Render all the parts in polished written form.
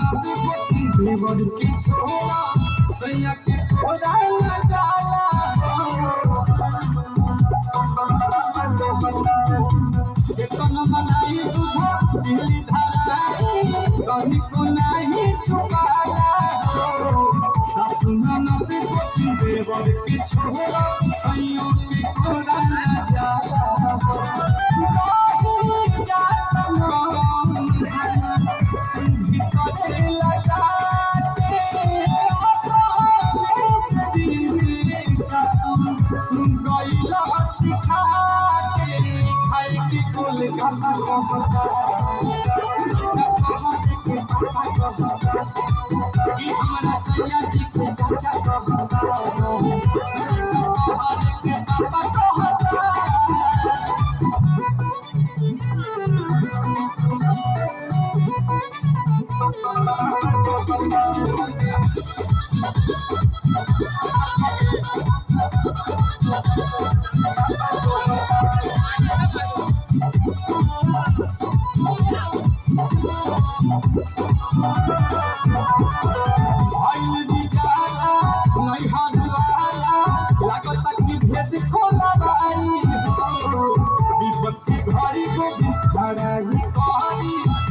देवर के छोरा सैया के कोरा न जाला एकन मलाई दूधा दिल्ली धराई कहीं को नहीं छुपाला सासु ननद पति देवर के छोरा सैया के कोरा न जाला हमारा सैया जी के चाचा कहता के पापा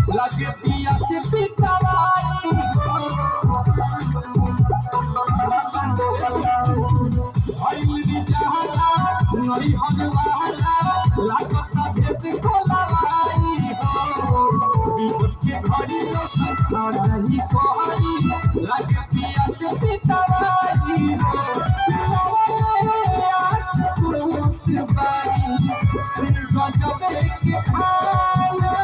लगे पिया से पिटवाई भइली जहला नई हरवाला लागता भेद खोलवाई विपत के घड़ी जो सखराई कोई लगे पिया से पिटवाई आस पुरुष बाई गजबे के खाना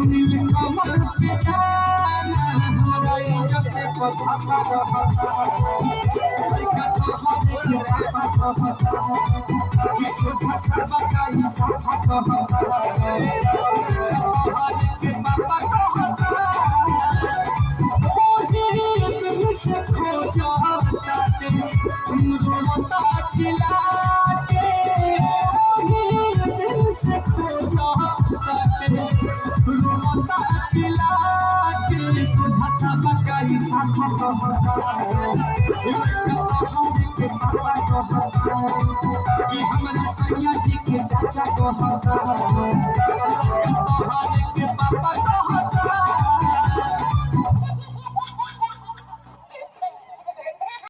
नील कमल के गाना हमारा इज्जत को भापा रहता लइका कहले के पापा कहता कि सोझा सब का ही साफा कहता कहले के पापा कहता ओही दिल से खोजता से रोता चिल्ला के ओही दिल से खोजता रोता चिल्ला के सोझा सब का ही साफा कहता के पापा कहता कि हमारा सैया जी के चाचा कहता के पापा